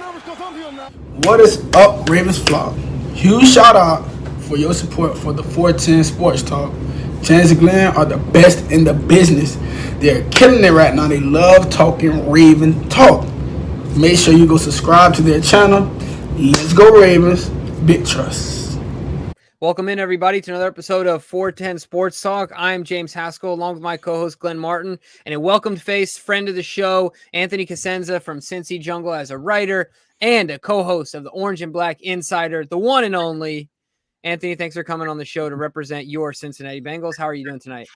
What is up, Ravens flock? Huge shout out for your support for the 410 Sports Talk. Chance and Glenn are the best in the business. They're killing it right now. They love talking Raven talk. Make sure you go subscribe to their channel. Let's go Ravens. Big trust. Welcome in, everybody, to another episode of 410 Sports Talk. I'm James Haskell, along with my co-host Glenn Martin, and a welcomed face, friend of the show, Anthony Cosenza from Cincy Jungle as a writer and a co-host of the Orange and Black Insider, the one and only. Anthony, thanks for coming on the show to represent your Cincinnati Bengals. How are you doing tonight?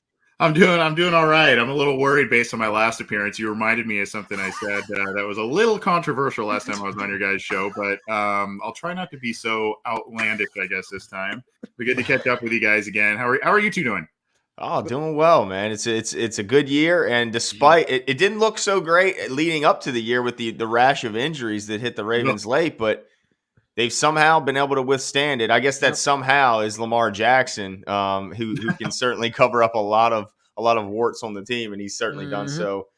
I'm doing all right. I'm a little worried based on my last appearance. You reminded me of something I said that was a little controversial last time I was on your guys' show, but I'll try not to be so outlandish, I guess, this time. We're good to catch up with you guys again. How are you two doing? Oh, doing well, man. It's a good year, and despite it didn't look so great leading up to the year with the rash of injuries that hit the Ravens late, but they've somehow been able to withstand it. I guess that somehow is Lamar Jackson, who can certainly cover up a lot of warts on the team, and he's certainly done so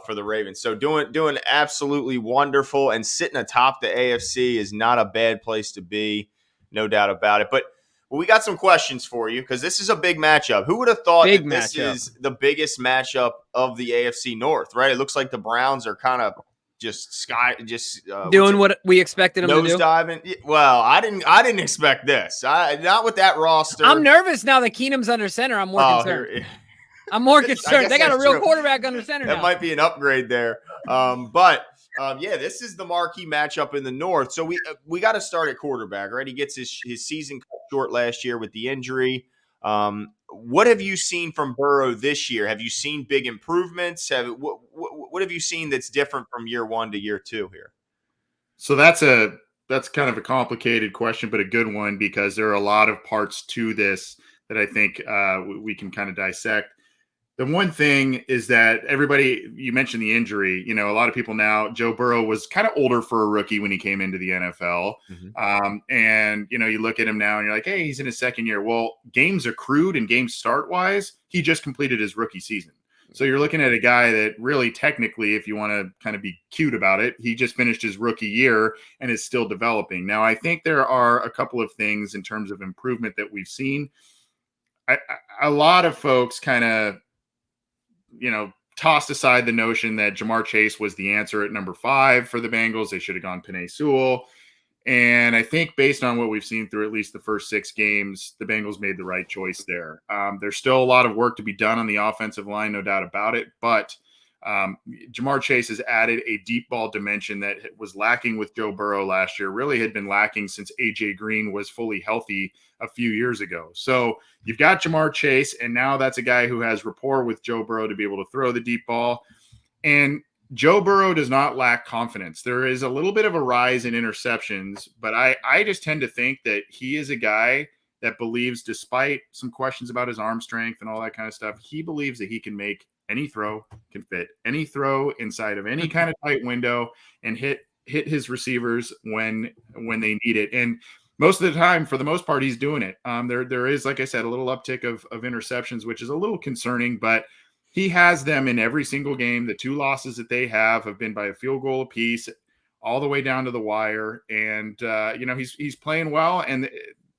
for the Ravens. So doing absolutely wonderful, and sitting atop the AFC is not a bad place to be, no doubt about it. But we got some questions for you because this is a big matchup. Who would have thought that this is the biggest matchup of the AFC North? Right? It looks like the Browns are kind of doing what we expected them to do. Nosediving. Well, I didn't expect this. Not with that roster. I'm nervous now that Keenum's under center. I'm more concerned. I'm more concerned. They got a real quarterback under center now. That might be an upgrade there. But this is the marquee matchup in the North. So we got to start at quarterback, right? He gets his season cut short last year with the injury. What have you seen from Burrow this year? Have you seen big improvements? What have you seen that's different from year one to year two here? So that's kind of a complicated question, but a good one because there are a lot of parts to this that I think we can kind of dissect. The one thing is that you mentioned the injury, a lot of people now, Joe Burrow was kind of older for a rookie when he came into the NFL. Mm-hmm. And you look at him now and you're like, hey, he's in his second year. Well, games accrued and games start wise, he just completed his rookie season. So you're looking at a guy that really technically, if you want to kind of be cute about it, he just finished his rookie year and is still developing. Now, I think there are a couple of things in terms of improvement that we've seen. A lot of folks kind of, tossed aside the notion that Ja'Marr Chase was the answer at number 5 for the Bengals. They should have gone Penei Sewell. And I think based on what we've seen through at least the first 6 games, the Bengals made the right choice there. There's still a lot of work to be done on the offensive line, no doubt about it. But Ja'Marr Chase has added a deep ball dimension that was lacking with Joe Burrow last year, really had been lacking since A.J. Green was fully healthy a few years ago. So you've got Ja'Marr Chase, and now that's a guy who has rapport with Joe Burrow to be able to throw the deep ball. And Joe Burrow does not lack confidence. There is a little bit of a rise in interceptions, but I just tend to think that he is a guy that believes, despite some questions about his arm strength and all that kind of stuff, he believes that he can make any throw, can fit any throw inside of any kind of tight window and hit his receivers when they need it. And most of the time, for the most part, he's doing it. There is, like I said, a little uptick of interceptions, which is a little concerning, but he has them in every single game. The 2 losses that they have been by a field goal apiece, all the way down to the wire. And he's playing well. And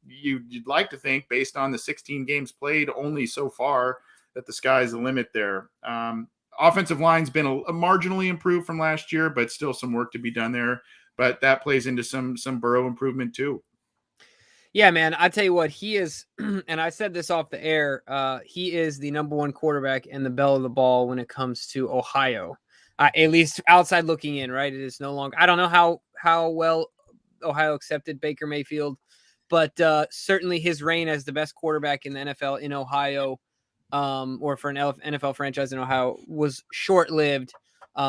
you'd like to think, based on the 16 games played only so far, that the sky's the limit there. Offensive line's been a marginally improved from last year, but still some work to be done there. But that plays into some Burrow improvement too. Yeah, man, I tell you what, he is, and I said this off the air, he is the number 1 quarterback and the belle of the ball when it comes to Ohio, at least outside looking in, right? It is no longer, I don't know how well Ohio accepted Baker Mayfield, but certainly his reign as the best quarterback in the NFL in Ohio, or for an NFL franchise in Ohio, was short-lived.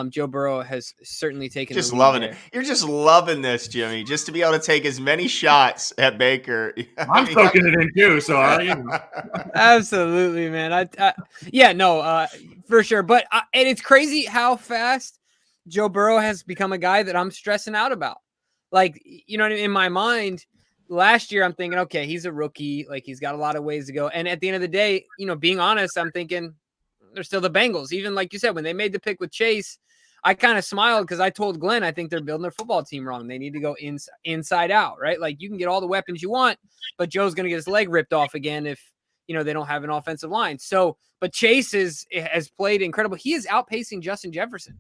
Joe Burrow has certainly taken just loving it. You're just loving this, Jimmy, just to be able to take as many shots at Baker. I'm soaking it in too, so are you? Absolutely, man. For sure. But and it's crazy how fast Joe Burrow has become a guy that I'm stressing out about. Like, in my mind, last year I'm thinking, okay, he's a rookie, like he's got a lot of ways to go. And at the end of the day, being honest, I'm thinking they're still the Bengals. Even like you said, when they made the pick with Chase, I kind of smiled because I told Glenn I think they're building their football team wrong. They need to go inside out, right? Like you can get all the weapons you want, but Joe's going to get his leg ripped off again if they don't have an offensive line. So, but Chase has played incredible. He is outpacing Justin Jefferson.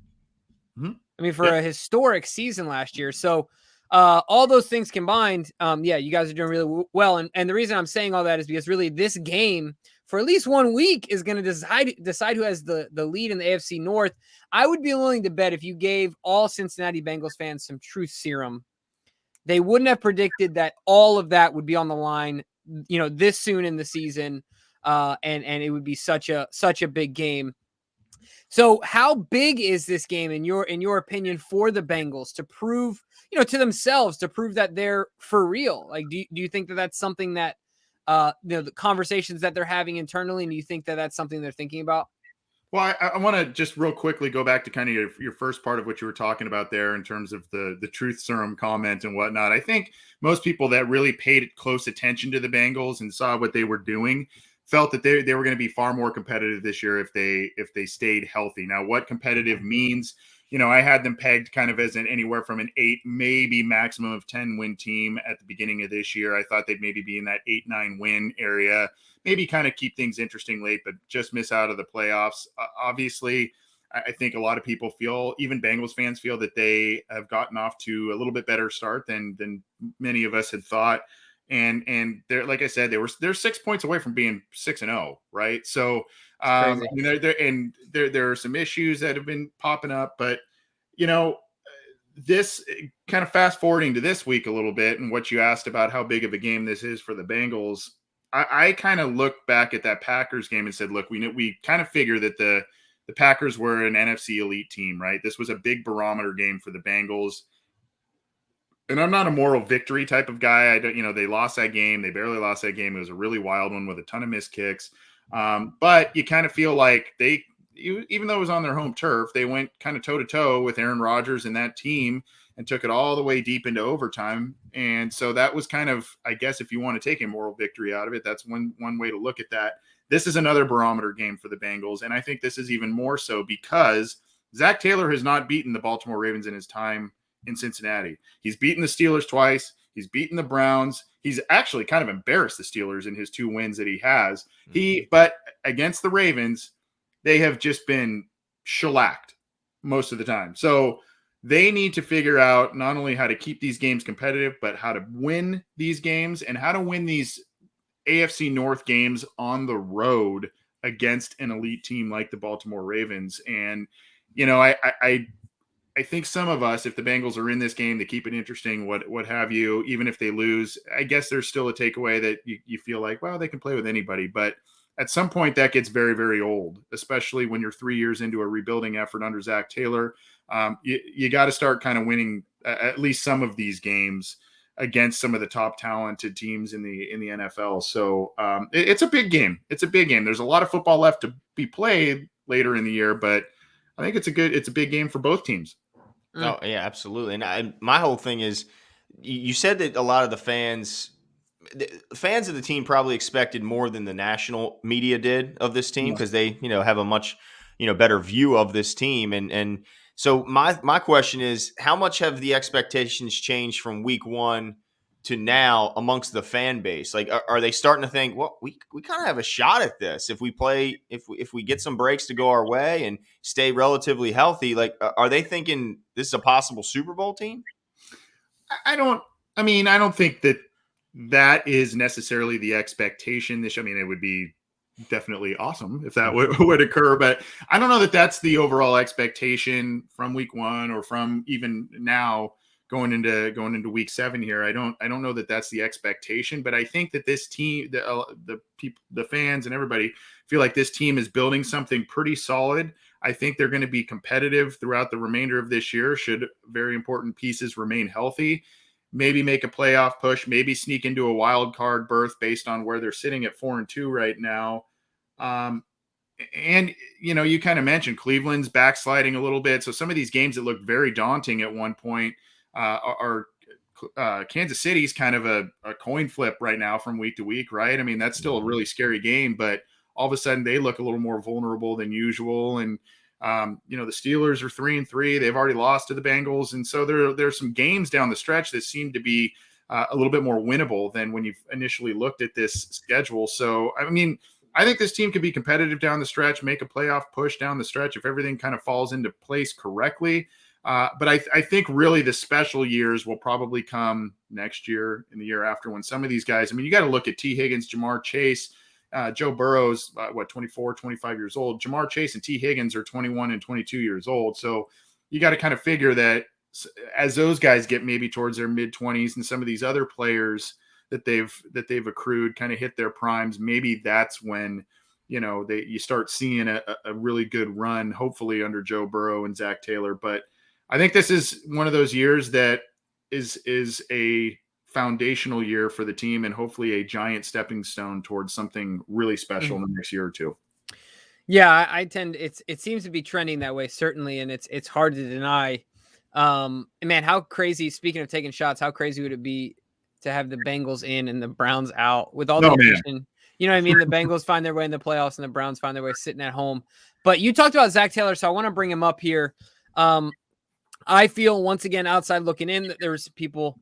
Mm-hmm. I mean, for a historic season last year. So all those things combined, you guys are doing really well. And the reason I'm saying all that is because really this game for at least 1 week is going to decide who has the lead in the AFC North. I would be willing to bet if you gave all Cincinnati Bengals fans some truth serum, they wouldn't have predicted that all of that would be on the line, this soon in the season. And it would be such a big game. So how big is this game in your opinion for the Bengals to prove, to themselves, to prove that they're for real? Like, do you think that that's something that, the conversations that they're having internally, and do you think that that's something they're thinking about? Well, I want to just real quickly go back to kind of your first part of what you were talking about there in terms of the truth serum comment and whatnot. I think most people that really paid close attention to the Bengals and saw what they were doing felt that they were going to be far more competitive this year if they stayed healthy. Now, what competitive means, I had them pegged kind of as anywhere from an 8, maybe maximum of 10 win team at the beginning of this year. I thought they'd maybe be in that 8-9 win area, maybe kind of keep things interesting late, but just miss out of the playoffs. Obviously, I think a lot of people feel, even Bengals fans feel, that they have gotten off to a little bit better start than many of us had thought. And they're, like I said, they're 6 points away from being 6-0, right? So there are some issues that have been popping up, but this kind of fast forwarding to this week a little bit, and what you asked about how big of a game this is for the Bengals, I kind of looked back at that Packers game and said, look, we kind of figure that the Packers were an NFC elite team, right? This was a big barometer game for the Bengals. And I'm not a moral victory type of guy. They lost that game. They barely lost that game. It was a really wild one with a ton of missed kicks. But you kind of feel like even though it was on their home turf, they went kind of toe to toe with Aaron Rodgers and that team and took it all the way deep into overtime. And so that was kind of, I guess, if you want to take a moral victory out of it, that's one way to look at that. This is another barometer game for the Bengals. And I think this is even more so because Zach Taylor has not beaten the Baltimore Ravens in his time in Cincinnati. He's beaten the Steelers twice. He's beaten the Browns. He's actually kind of embarrassed the Steelers in his 2 wins that he has. But against the Ravens, they have just been shellacked most of the time. So they need to figure out not only how to keep these games competitive, but how to win these games and how to win these AFC North games on the road against an elite team like the Baltimore Ravens. And, I think some of us, if the Bengals are in this game, they keep it interesting, what have you, even if they lose, I guess there's still a takeaway that you feel like, well, they can play with anybody. But at some point that gets very, very old, especially when you're 3 years into a rebuilding effort under Zach Taylor. You got to start kind of winning at least some of these games against some of the top talented teams in the NFL. So it's a big game. It's a big game. There's a lot of football left to be played later in the year, but I think it's a big game for both teams. Oh, yeah, absolutely. And my whole thing is, you said that a lot of the fans of the team probably expected more than the national media did of this team because they, have a much, better view of this team. And so my question is, how much have the expectations changed from week 1 to now amongst the fan base? Like, are they starting to think, well, we kind of have a shot at this if we play, if we get some breaks to go our way and stay relatively healthy? Like, are they thinking this is a possible Super Bowl team? I don't think that is necessarily the expectation. It would be definitely awesome if that would occur, but I don't know that that's the overall expectation from week 1 or from even now going into week 7 here. I don't know that that's the expectation, but I think that this team, the people, the fans and everybody feel like this team is building something pretty solid. I think they're going to be competitive throughout the remainder of this year. Should very important pieces remain healthy, maybe make a playoff push, maybe sneak into a wild card berth based on where they're sitting at 4-2 right now. And you kind of mentioned Cleveland's backsliding a little bit. So some of these games that looked very daunting at one point, are Kansas City's kind of a coin flip right now from week to week, right? That's still a really scary game, but all of a sudden they look a little more vulnerable than usual. And The Steelers are 3-3. They've already lost to the Bengals. And so there's some games down the stretch that seem to be a little bit more winnable than when you've initially looked at this schedule. So, I mean, I think this team could be competitive down the stretch, make a playoff push down the stretch if everything kind of falls into place correctly. But I think really the special years will probably come next year and the year after when some of these guys, I mean, you got to look at T. Higgins, Jamar Chase, Joe Burrow's 24, 25 years old. Jamar Chase and T. Higgins are 21 and 22 years old. So you got to kind of figure that as those guys get maybe towards their mid-20s and some of these other players that they've accrued kind of hit their primes, maybe that's when you start seeing a really good run, hopefully under Joe Burrow and Zach Taylor. But I think this is one of those years that is a foundational year for the team and hopefully a giant stepping stone towards something really special in the next year or two. Yeah, it seems to be trending that way, certainly, and it's hard to deny. Man, how crazy, speaking of taking shots, how crazy would it be to have the Bengals in and the Browns out with all the addition? You know what I mean? The Bengals find their way in the playoffs and the Browns find their way sitting at home. But you talked about Zach Taylor, so I want to bring him up here. I feel, once again, outside looking in, that there's people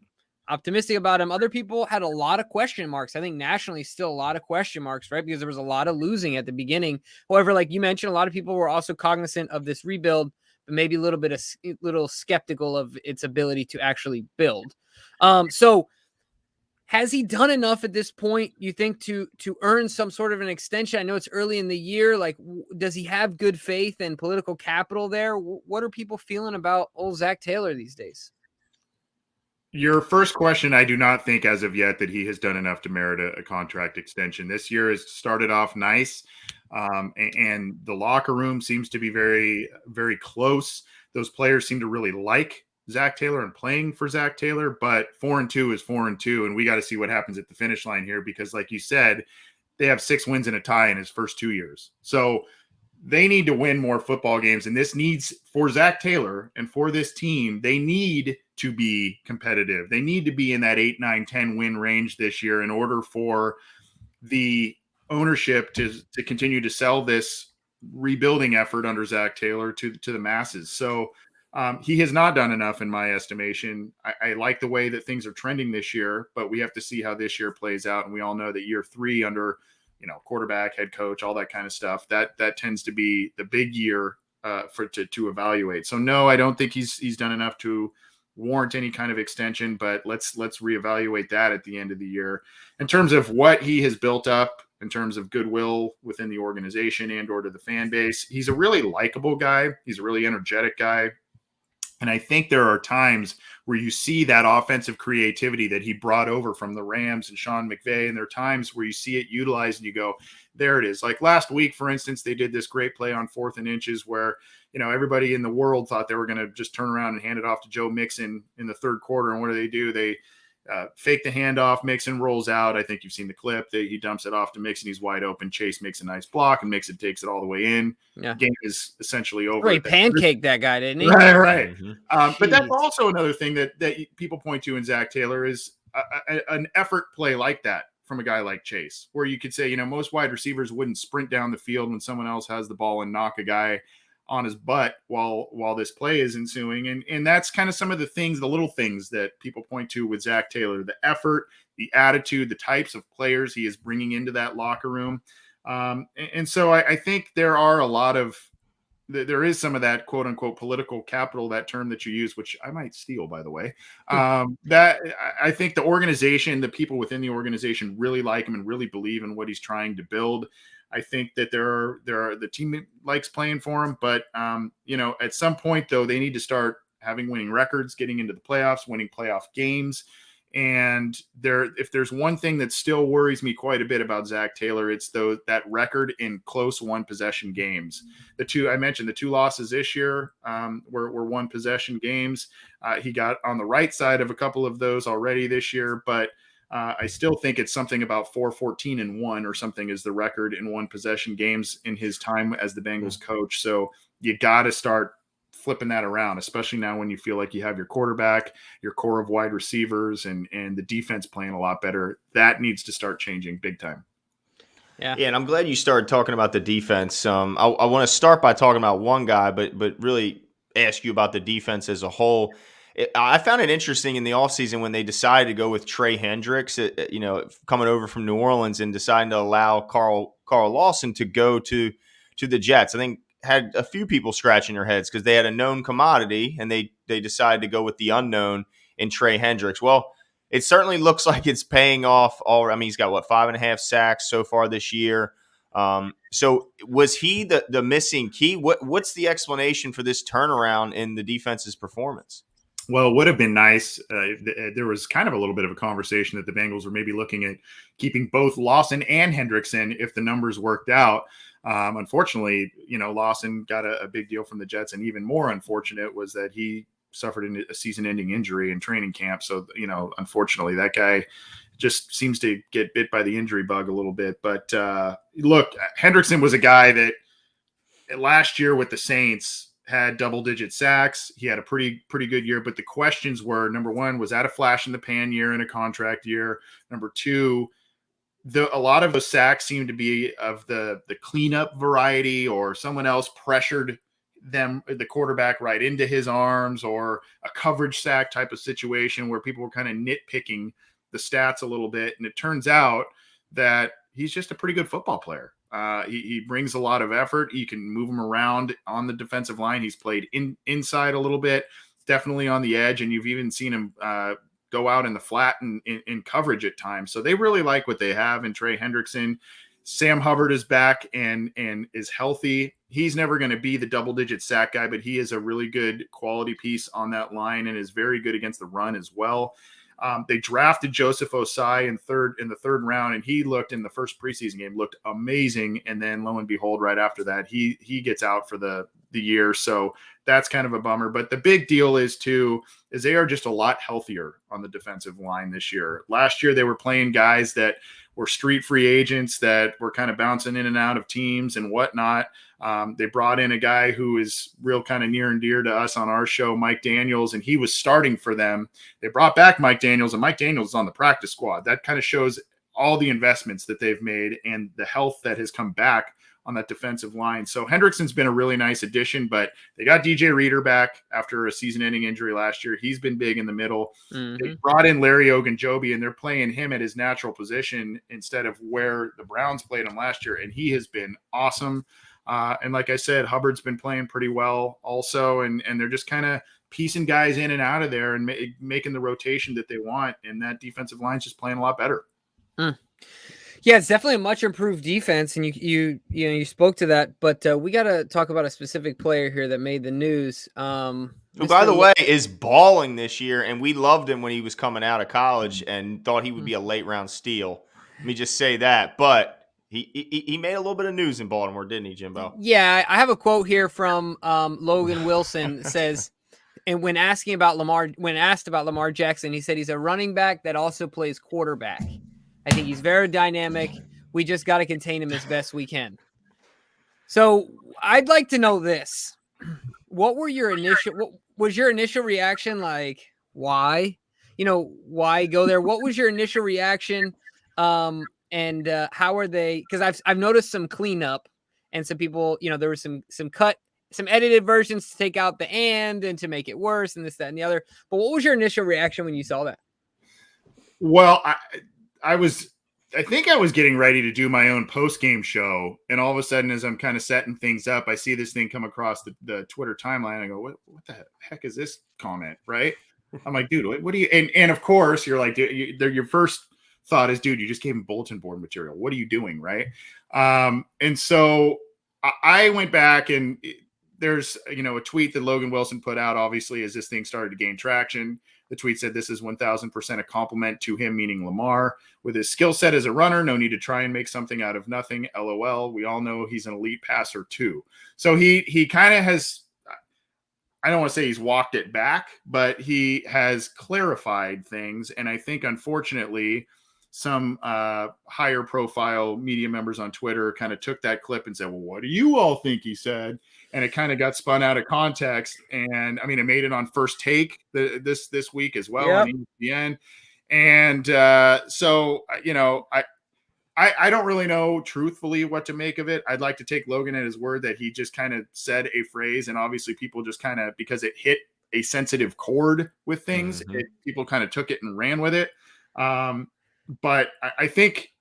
optimistic about him. Other people had a lot of question marks. I think nationally still a lot of question marks, right? Because there was a lot of losing at the beginning. However, like you mentioned, a lot of people were also cognizant of this rebuild, but maybe a little skeptical of its ability to actually build. So has he done enough at this point, you think, to earn some sort of an extension? I know it's early in the year. Like, does he have good faith and political capital there? What are people feeling about old Zach Taylor these days? Your first question, I do not think as of yet that he has done enough to merit a contract extension. This year has started off nice, and the locker room seems to be very, very close. Those players seem to really like Zach Taylor and playing for Zach Taylor, but 4-2 is 4-2, and we got to see what happens at the finish line here because, like you said, they have 6 wins and a tie in his first 2 years. So they need to win more football games, and this needs, for Zach Taylor and for this team, they need to be competitive. They need to be in that 8, 9, 10 win range this year in order for the ownership to continue to sell this rebuilding effort under Zach Taylor to the masses. So he has not done enough in my estimation. I like the way that things are trending this year, but we have to see how this year plays out. And we all know that year 3 under, quarterback, head coach, all that kind of stuff, that tends to be the big year to evaluate. So no, I don't think he's done enough to warrant any kind of extension, but let's reevaluate that at the end of the year. In terms of what he has built up in terms of goodwill within the organization and or to the fan base, he's a really likable guy. He's a really energetic guy. And I think there are times where you see that offensive creativity that he brought over from the Rams and Sean McVay. And there are times where you see it utilized and you go, there it is. Like last week, for instance, they did this great play on 4th and inches where, everybody in the world thought they were going to just turn around and hand it off to Joe Mixon in the third quarter. And what do? They fake the handoff. Mixon rolls out. I think you've seen the clip that he dumps it off to Mixon. He's wide open. Chase makes a nice block and Mixon takes it all the way in. Yeah. Game is essentially over. Great pancake that guy, didn't he? Right. Mm-hmm. But that's also another thing that people point to in Zach Taylor is an effort play like that from a guy like Chase, where you could say, most wide receivers wouldn't sprint down the field when someone else has the ball and knock a guy on his butt while this play is ensuing. And that's kind of some of the little things that people point to with Zach Taylor, the effort, the attitude, the types of players he is bringing into that locker room. And so I think there is some of that quote unquote political capital, that term that you use, which I might steal, by the way, that I think the organization, the people within the organization really like him and really believe in what he's trying to build. I think that there are the team likes playing for him, but at some point though, they need to start having winning records, getting into the playoffs, winning playoff games. And if there's one thing that still worries me quite a bit about Zach Taylor, it's that record in close 1 possession games. I mentioned the 2 losses this year were 1 possession games. He got on the right side of a couple of those already this year, but I still think it's something about 4-14-1 or something is the record in 1 possession games in his time as the Bengals coach. So you got to start flipping that around, especially now when you feel like you have your quarterback, your core of wide receivers, and the defense playing a lot better. That needs to start changing big time. Yeah. Yeah, and I'm glad you started talking about the defense. I want to start by talking about one guy, but really ask you about the defense as a whole. I found it interesting in the offseason when they decided to go with Trey Hendricks, coming over from New Orleans and deciding to allow Carl Lawson to go to the Jets. I think had a few people scratching their heads because they had a known commodity and they decided to go with the unknown in Trey Hendricks. Well, it certainly looks like it's paying off. He's got 5.5 sacks so far this year. So was he the missing key? What's the explanation for this turnaround in the defense's performance? Well, it would have been nice. There was kind of a little bit of a conversation that the Bengals were maybe looking at keeping both Lawson and Hendrickson if the numbers worked out. Unfortunately, Lawson got a big deal from the Jets, and even more unfortunate was that he suffered a season-ending injury in training camp. So, unfortunately, that guy just seems to get bit by the injury bug a little bit. But look, Hendrickson was a guy that last year with the Saints had double-digit sacks. He had a pretty good year. But the questions were, number one, was that a flash in the pan year and a contract year? Number two, a lot of those sacks seemed to be of the cleanup variety, or someone else pressured the quarterback right into his arms, or a coverage sack type of situation where people were kind of nitpicking the stats a little bit. And it turns out that he's just a pretty good football player. He brings a lot of effort. You can move him around on the defensive line. He's played inside a little bit, definitely on the edge. And you've even seen him go out in the flat and in coverage at times. So they really like what they have in Trey Hendrickson. Sam Hubbard is back and is healthy. He's never going to be the double-digit sack guy, but he is a really good quality piece on that line and is very good against the run as well. They drafted Joseph Osai in the third round, and he looked in the first preseason game, looked amazing. And then lo and behold, right after that, he gets out for the year. So that's kind of a bummer. But the big deal is they are just a lot healthier on the defensive line this year. Last year, they were playing guys that were street free agents that were kind of bouncing in and out of teams and whatnot. They brought in a guy who is real kind of near and dear to us on our show, Mike Daniels, and he was starting for them. They brought back Mike Daniels, and Mike Daniels is on the practice squad. That kind of shows all the investments that they've made and the health that has come back on that defensive line. So Hendrickson's been a really nice addition, but they got DJ Reader back after a season-ending injury last year. He's been big in the middle. Mm-hmm. They brought in Larry Ogunjobi, and they're playing him at his natural position instead of where the Browns played him last year, and he has been awesome. And like I said, Hubbard's been playing pretty well also, and they're just kind of piecing guys in and out of there and making the rotation that they want, and that defensive line's just playing a lot better. Yeah, it's definitely a much improved defense, and you spoke to that, but we got to talk about a specific player here that made the news. Who, by the way, is balling this year, and we loved him when he was coming out of college and thought he would be a late round steal. Let me just say that, but he made a little bit of news in Baltimore, didn't he, Jimbo? Yeah, I have a quote here from Logan Wilson. Says, and when asked about Lamar Jackson, he said he's a running back that also plays quarterback. I think he's very dynamic. We just got to contain him as best we can. So I'd like to know this. What was your initial reaction? Like, why? Why go there? What was your initial reaction? And how are they? Because I've noticed some cleanup and some people, there was some edited versions to take out the and to make it worse and this, that, and the other. But what was your initial reaction when you saw that? Well, I think I was getting ready to do my own post-game show, and all of a sudden, as I'm kind of setting things up, I see this thing come across the Twitter timeline. I go, what the heck is this comment, right? I'm like, dude, what do you – and of course, you're like, your first thought is, dude, you just gave him bulletin board material. What are you doing, right? And so I went back, and there's, a tweet that Logan Wilson put out, obviously, as this thing started to gain traction. The tweet said, this is 1,000% a compliment to him, meaning Lamar. With his skill set as a runner, no need to try and make something out of nothing. LOL. We all know he's an elite passer too. So he kind of has, I don't want to say he's walked it back, but he has clarified things. And I think, unfortunately, some higher profile media members on Twitter kind of took that clip and said, well, what do you all think he said? And it kind of got spun out of context. And I mean, it made it on First Take this week as well on ESPN. And so, I don't really know truthfully what to make of it. I'd like to take Logan at his word that he just kind of said a phrase, and obviously people just kind of, because it hit a sensitive chord with things, people kind of took it and ran with it. But I think,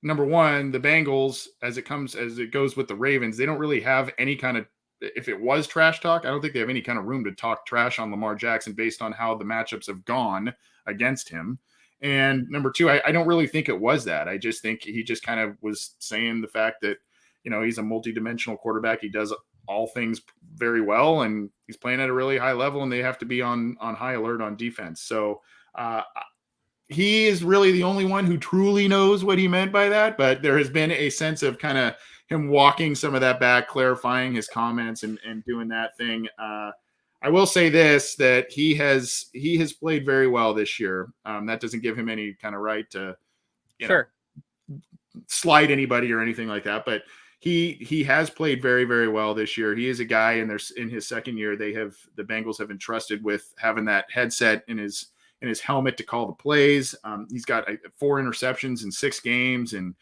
number one, the Bengals, as it goes with the Ravens, they don't really have any kind of, if it was trash talk, I don't think they have any kind of room to talk trash on Lamar Jackson based on how the matchups have gone against him. And number two, I don't really think it was that. I just think he just kind of was saying the fact that, he's a multi-dimensional quarterback. He does all things very well, and he's playing at a really high level, and they have to be on high alert on defense. So he is really the only one who truly knows what he meant by that. But there has been a sense of kind of him walking some of that back, clarifying his comments and doing that thing. I will say this, that he has played very well this year. That doesn't give him any kind of right to, slight anybody or anything like that. But he has played very, very well this year. He is a guy, and in his second year, the Bengals have entrusted with having that headset in his helmet to call the plays. He's got 4 interceptions in 6 games, and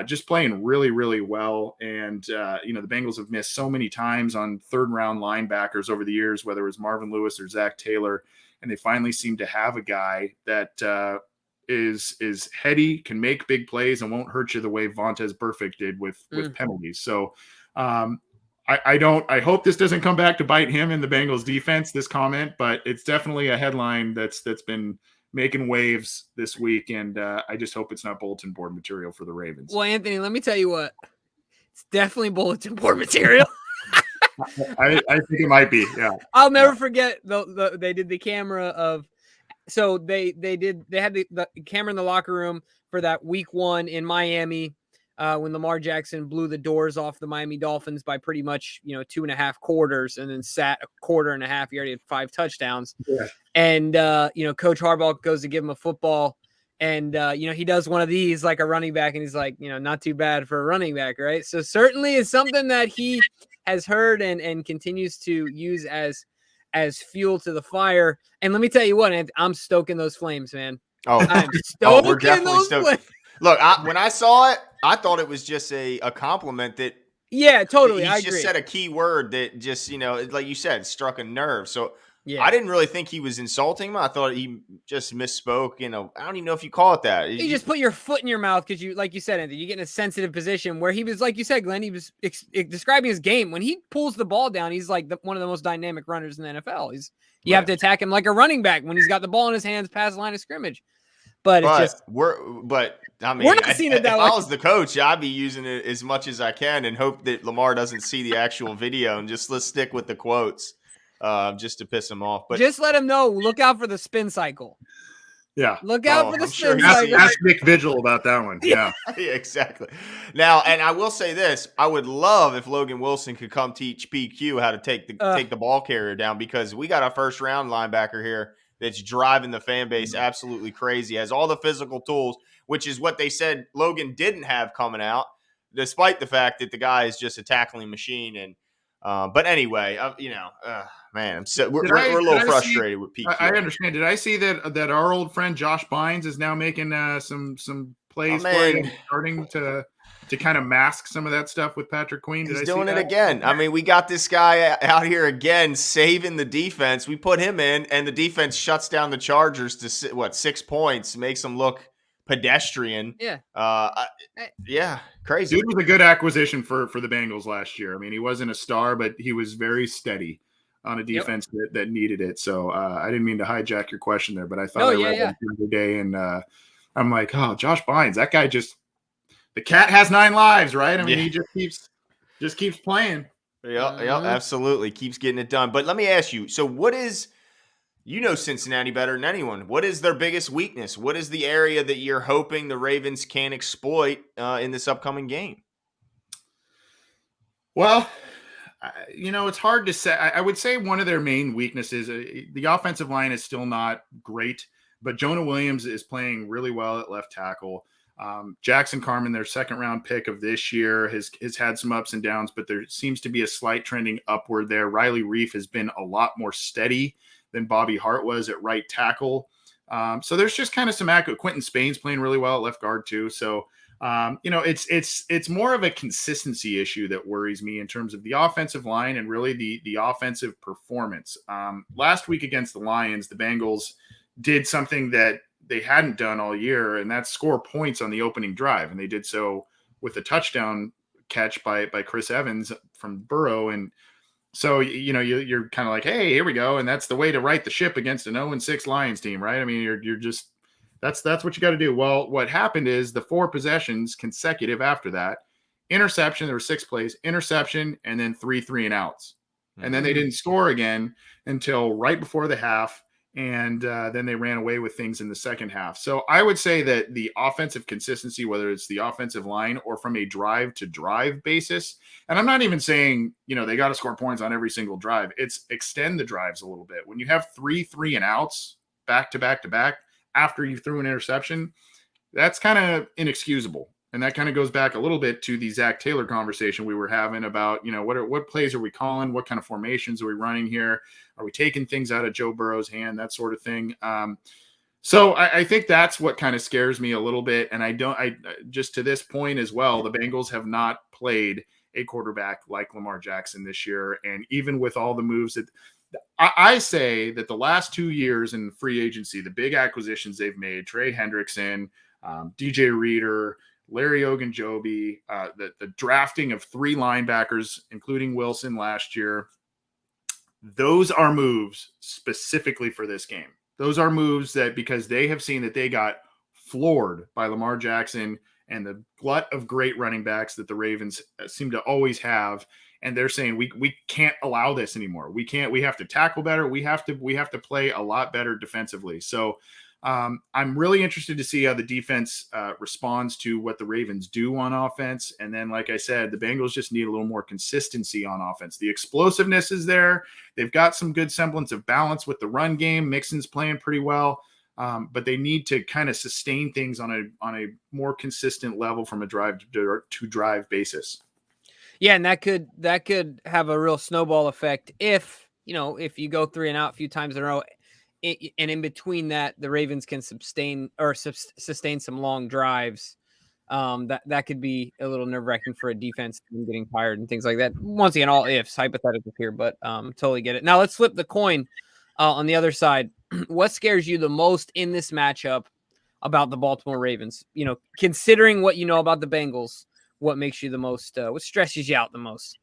just playing really, really well. And, the Bengals have missed so many times on third-round linebackers over the years, whether it was Marvin Lewis or Zach Taylor, and they finally seem to have a guy that is heady, can make big plays, and won't hurt you the way Vontaze Burfict did with penalties. So I hope this doesn't come back to bite him in the Bengals defense, this comment, but it's definitely a headline that's been making waves this week, and I just hope it's not bulletin board material for the Ravens. Well, Anthony, let me tell you what, it's definitely bulletin board material. I think it might be. Yeah, I'll never forget they did the camera of. So they had the camera in the locker room for that week 1 in Miami when Lamar Jackson blew the doors off the Miami Dolphins by pretty much 2.5 quarters, and then sat a quarter and a half. He already had 5 touchdowns. Yeah. And Coach Harbaugh goes to give him a football, and he does one of these like a running back, and he's like, not too bad for a running back, right? So certainly it's something that he has heard and continues to use as fuel to the fire. And let me tell you what, Anthony, I'm stoking those flames, man. I'm stoking we're definitely those stoked. flames. Look, when I saw it, I thought it was just a compliment that. Yeah, totally. I agree. He just said a key word that just, like you said, struck a nerve. So yeah. I didn't really think he was insulting him. I thought he just misspoke. I don't even know if you call it that. You just put your foot in your mouth because you, like you said, Anthony, you get in a sensitive position where he was, like you said, Glenn, he was describing his game. When he pulls the ball down, he's like one of the most dynamic runners in the NFL. You have to attack him like a running back when he's got the ball in his hands past the line of scrimmage. But I mean, we're not seeing it that way. If I was the coach, I'd be using it as much as I can and hope that Lamar doesn't see the actual video, and let's stick with the quotes just to piss him off. But just let him know, look out for the spin cycle. Yeah. Look out for the spin cycle. Ask Nick Vigil about that one. Yeah. Yeah, exactly. Now, and I will say this, I would love if Logan Wilson could come teach PQ how to take the ball carrier down, because we got a first round linebacker here that's driving the fan base absolutely crazy, has all the physical tools, which is what they said Logan didn't have coming out, despite the fact that the guy is just a tackling machine. And but anyway, man, we're a little frustrated with PQ. I understand. Did I see that our old friend Josh Bynes is now making some plays for him, starting to kind of mask some of that stuff with Patrick Queen? He's doing it again. I mean, we got this guy out here again saving the defense. We put him in, and the defense shuts down the Chargers to 6 points, makes them look pedestrian. Yeah. Crazy. Dude was a good acquisition for the Bengals last year. I mean, he wasn't a star, but he was very steady on a defense that needed it. So I didn't mean to hijack your question there, but I thought I read it the other day, and I'm like, oh, Josh Bynes, that guy the cat has 9 lives, right? I mean, he just keeps playing. Yeah, absolutely. Keeps getting it done. But let me ask you, so what is, Cincinnati better than anyone. What is their biggest weakness? What is the area that you're hoping the Ravens can exploit in this upcoming game? Well, it's hard to say. I would say one of their main weaknesses, the offensive line is still not great, but Jonah Williams is playing really well at left tackle. Jackson Carman, their second round pick of this year, has had some ups and downs, but there seems to be a slight trending upward there. Riley Reif has been a lot more steady than Bobby Hart was at right tackle. So there's just kind of some accurate. Quentin Spain's playing really well at left guard too. So It's more of a consistency issue that worries me in terms of the offensive line and really the offensive performance. Last week against the Lions, the Bengals did something that they hadn't done all year, and that's score points on the opening drive. And they did so with a touchdown catch by Chris Evans from Burrow. And so, you're kind of like, hey, here we go. And that's the way to right the ship against an 0-6 Lions team, right? I mean, you're just, that's what you got to do. Well, what happened is the 4 possessions consecutive after that, interception, there were 6 plays, interception, and then 3 3-and-outs. And then they didn't score again until right before the half. And then they ran away with things in the second half. So I would say that the offensive consistency, whether it's the offensive line or from a drive-to-drive basis, and I'm not even saying, they got to score points on every single drive. It's extend the drives a little bit. When you have 3 3-and-outs back-to-back after you threw an interception, that's kind of inexcusable. And that kind of goes back a little bit to the Zach Taylor conversation we were having about, what plays are we calling? What kind of formations are we running here? Are we taking things out of Joe Burrow's hand? That sort of thing. So I think that's what kind of scares me a little bit. And I just to this point as well, the Bengals have not played a quarterback like Lamar Jackson this year. And even with all the moves that I say that the last 2 years in free agency, the big acquisitions they've made, Trey Hendrickson, DJ Reader, Larry Ogunjobi, the drafting of 3 linebackers, including Wilson last year. Those are moves specifically for this game. Those are moves that because they have seen that they got floored by Lamar Jackson and the glut of great running backs that the Ravens seem to always have. And they're saying, we can't allow this anymore. We have to tackle better. We have to play a lot better defensively. So I'm really interested to see how the defense responds to what the Ravens do on offense. And then, like I said, the Bengals just need a little more consistency on offense. The explosiveness is there. They've got some good semblance of balance with the run game. Mixon's playing pretty well, but they need to kind of sustain things on a more consistent level from a drive to drive basis. Yeah, and that could have a real snowball effect if you go 3-and-out a few times in a row. And in between that, the Ravens can sustain some long drives. That could be a little nerve-wracking for a defense getting tired and things like that. Once again, all ifs, hypothetical here, but totally get it. Now let's flip the coin on the other side. What scares you the most in this matchup about the Baltimore Ravens? Considering what you know about the Bengals, what makes you the most? What stresses you out the most?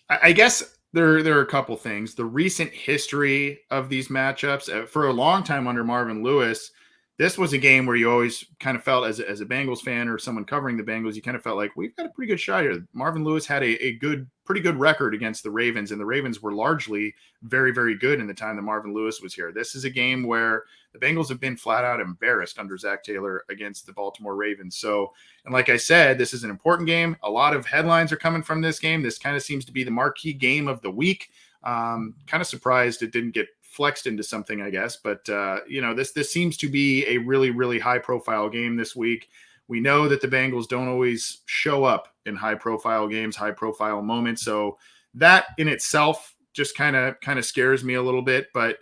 I guess. There are a couple things. The recent history of these matchups, for a long time under Marvin Lewis, this was a game where you always kind of felt as a Bengals fan or someone covering the Bengals, you kind of felt like we've got a pretty good shot here. Marvin Lewis had a pretty good record against the Ravens, and the Ravens were largely very, very good in the time that Marvin Lewis was here. This is a game where the Bengals have been flat out embarrassed under Zach Taylor against the Baltimore Ravens. So, and like I said, this is an important game. A lot of headlines are coming from this game. This kind of seems to be the marquee game of the week. Kind of surprised it didn't get flexed into something, I guess. But, this seems to be a really, really high-profile game this week. We know that the Bengals don't always show up in high-profile games, high-profile moments. So that in itself just kind of scares me a little bit. But,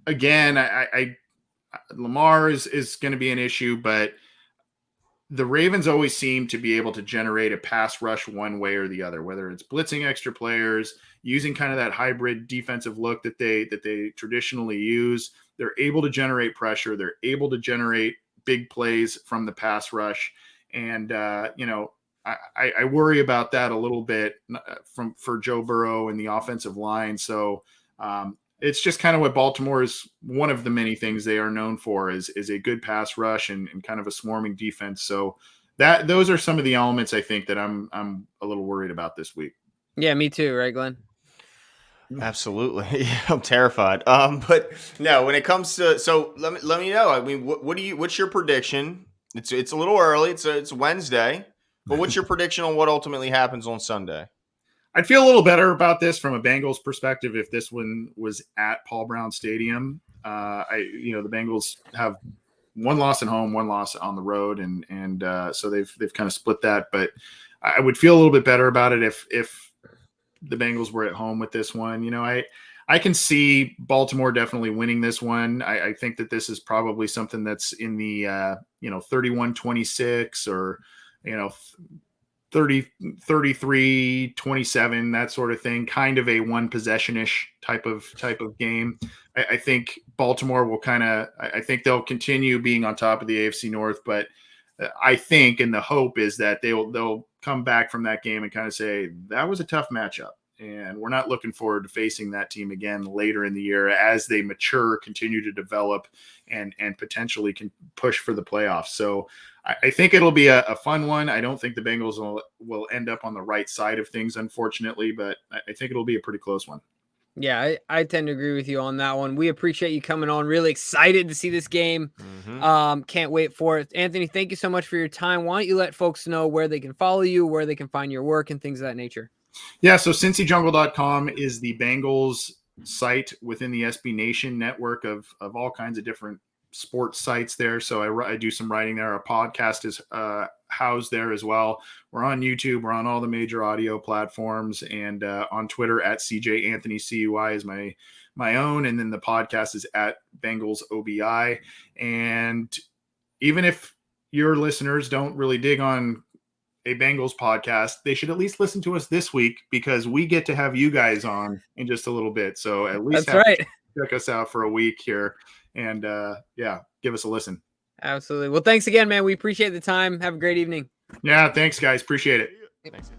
again, I Lamar is going to be an issue, but the Ravens always seem to be able to generate a pass rush one way or the other, whether it's blitzing extra players, using kind of that hybrid defensive look that they traditionally use. They're able to generate pressure. They're able to generate big plays from the pass rush. And, I worry about that a little bit for Joe Burrow and the offensive line. So, it's just kind of what Baltimore is. One of the many things they are known for is a good pass rush and kind of a swarming defense. So those are some of the elements I think that I'm a little worried about this week. Yeah, me too. Right, Glenn? Absolutely. Yeah, I'm terrified. But no, when it comes to, so let me know. I mean, what's your prediction? It's a little early. It's Wednesday, but what's your prediction on what ultimately happens on Sunday? I'd feel a little better about this from a Bengals perspective if this one was at Paul Brown Stadium. The Bengals have one loss at home, one loss on the road, and so they've kind of split that. But I would feel a little bit better about it if the Bengals were at home with this one. I can see Baltimore definitely winning this one. I think that this is probably something that's in the 31-26 or 33-27, that sort of thing, kind of a one possession-ish type of game. I think Baltimore will I think they'll continue being on top of the AFC North, but I think, and the hope is that they'll come back from that game and kind of say, that was a tough matchup. And we're not looking forward to facing that team again later in the year as they mature, continue to develop, and potentially can push for the playoffs. So I think it'll be a fun one. I don't think the Bengals will end up on the right side of things, unfortunately, but I think it'll be a pretty close one. Yeah, I tend to agree with you on that one. We appreciate you coming on. Really excited to see this game. Can't wait for it. Anthony, thank you so much for your time. Why don't you let folks know where they can follow you, where they can find your work, and things of that nature? Yeah, so CincyJungle.com is the Bengals site within the SB Nation network of all kinds of different sports sites there. So I do some writing there. Our podcast is housed there as well. We're on YouTube. We're on all the major audio platforms, and on Twitter at CJ Anthony CUI is my own. And then the podcast is at Bengals OBI. And even if your listeners don't really dig on a Bengals podcast, they should at least listen to us this week, because we get to have you guys on in just a little bit. So at least check us out for a week here, and give us a listen. Absolutely. Well, thanks again, man. We appreciate the time. Have a great evening. Yeah, thanks guys. Appreciate it. Thanks.